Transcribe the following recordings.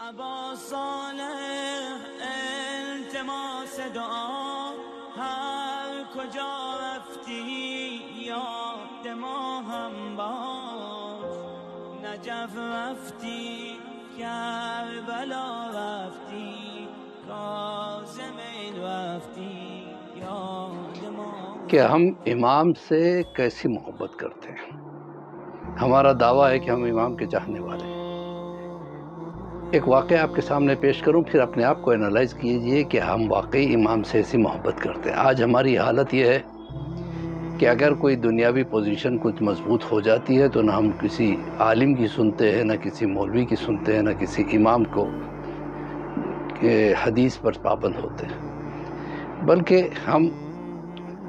ابا صالح التماس دعا هر کجا رفتی یاد ما هم باش نجف رفتی کربلا رفتی کاظم رفتی یاد ما کہ ہم امام سے کیسی محبت کرتے ہیں۔ ہمارا دعویٰ ہے کہ ہم امام کے چاہنے والے ہیں۔ ایک واقعہ آپ کے سامنے پیش کروں، پھر اپنے آپ کو انالائز کیجئے کہ ہم واقعی امام سے ایسی محبت کرتے ہیں۔ آج ہماری حالت یہ ہے کہ اگر کوئی دنیاوی پوزیشن کچھ مضبوط ہو جاتی ہے تو نہ ہم کسی عالم کی سنتے ہیں، نہ کسی مولوی کی سنتے ہیں، نہ کسی امام کو حدیث پر پابند ہوتے ہیں، بلکہ ہم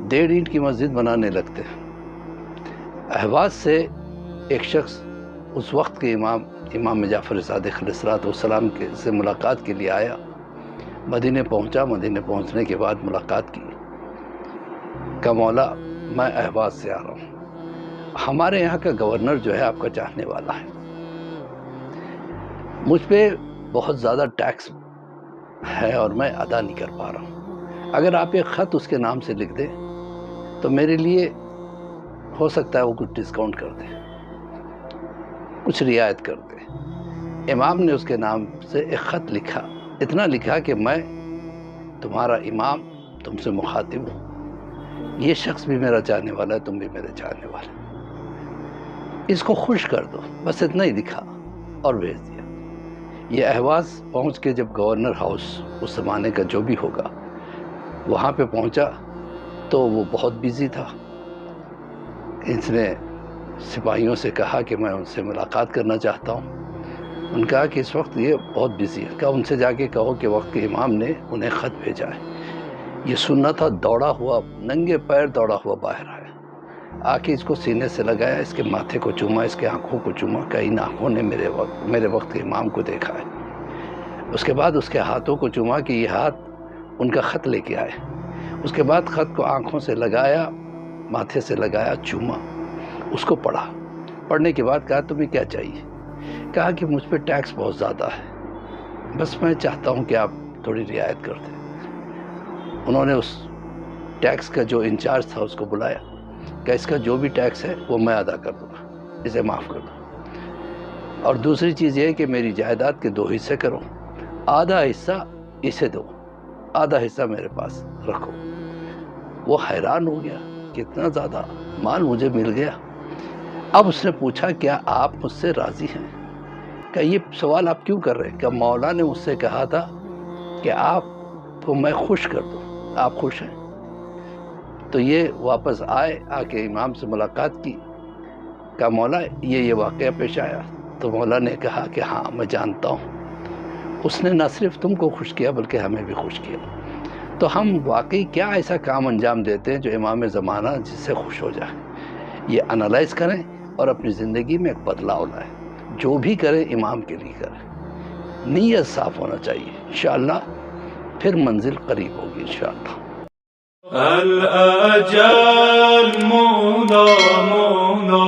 1.5 اینٹ کی مسجد بنانے لگتے ہیں۔ اہواز سے ایک شخص اس وقت کے امام جعفر صادق علیہ السلام سے ملاقات کے لیے آیا، مدینے پہنچا۔ مدینے پہنچنے کے بعد ملاقات کی، کہا مولا میں اہواز سے آ رہا ہوں، ہمارے یہاں کا گورنر جو ہے آپ کا چاہنے والا ہے، مجھ پہ بہت زیادہ ٹیکس ہے اور میں ادا نہیں کر پا رہا ہوں، اگر آپ ایک خط اس کے نام سے لکھ دیں تو میرے لیے ہو سکتا ہے وہ کچھ ڈسکاؤنٹ کر دے، کچھ رعایت کر دے۔ امام نے اس کے نام سے ایک خط لکھا، اتنا لکھا کہ میں تمہارا امام تم سے مخاطب ہوں، یہ شخص بھی میرا چاہنے والا ہے، تم بھی میرے چاہنے والے، اس کو خوش کر دو، بس اتنا ہی لکھا اور بھیج دیا۔ یہ اہواز پہنچ کے جب گورنر ہاؤس اس زمانے کا جو بھی ہوگا وہاں پہ پہنچا تو وہ بہت بیزی تھا۔ اس نے سپاہیوں سے کہا کہ میں ان سے ملاقات کرنا چاہتا ہوں۔ ان نے کہا کہ اس وقت یہ بہت بیزی ہے، کہا ان سے جا کے کہو کہ وقت کے امام نے انہیں خط بھیجا ہے۔ یہ سننا تھا، دوڑا ہوا ننگے پیر دوڑا ہوا باہر آیا، آ کے اس کو سینے سے لگایا، اس کے ماتھے کو چوما، اس کے آنکھوں کو چوما، کہ ان آنکھوں نے میرے وقت کے امام کو دیکھا ہے۔ اس کے بعد اس کے ہاتھوں کو چوما کہ یہ ہاتھ ان کا خط لے کے آئے۔ اس کے بعد خط کو آنکھوں سے لگایا، ماتھے سے لگایا، چوما، اس کو پڑھا۔ پڑھنے کے بعد کہا تمہیں کیا چاہیے؟ کہا کہ مجھ پہ ٹیکس بہت زیادہ ہے، بس میں چاہتا ہوں کہ آپ تھوڑی رعایت کر دیں۔ انہوں نے اس ٹیکس کا جو انچارج تھا اس کو بلایا کہ اس کا جو بھی ٹیکس ہے وہ میں ادا کر دوں گا، اسے معاف کر دو، اور دوسری چیز یہ ہے کہ میری جائیداد کے 2 حصے کرو، آدھا حصہ اسے دو، آدھا حصہ میرے پاس رکھو۔ وہ حیران ہو گیا کہ اتنا زیادہ مال مجھے مل گیا۔ اب اس نے پوچھا کیا آپ مجھ سے راضی ہیں؟ کہ یہ سوال آپ کیوں کر رہے ہیں؟ کہ مولا نے مجھ سے کہا تھا کہ آپ کو میں خوش کر دوں، آپ خوش ہیں؟ تو یہ واپس آئے، آ کے امام سے ملاقات کی، کہا مولا یہ واقعہ پیش آیا۔ تو مولا نے کہا کہ ہاں میں جانتا ہوں، اس نے نہ صرف تم کو خوش کیا بلکہ ہمیں بھی خوش کیا۔ تو ہم واقعی کیا ایسا کام انجام دیتے ہیں جو امام زمانہ جس سے خوش ہو جائے؟ یہ انالائز کریں اور اپنی زندگی میں ایک بدلاؤ لائیں۔ جو بھی کریں امام کے لیے کریں، نیت صاف ہونا چاہیے، انشاءاللہ پھر منزل قریب ہوگی انشاءاللہ۔ الأجل مولا مولا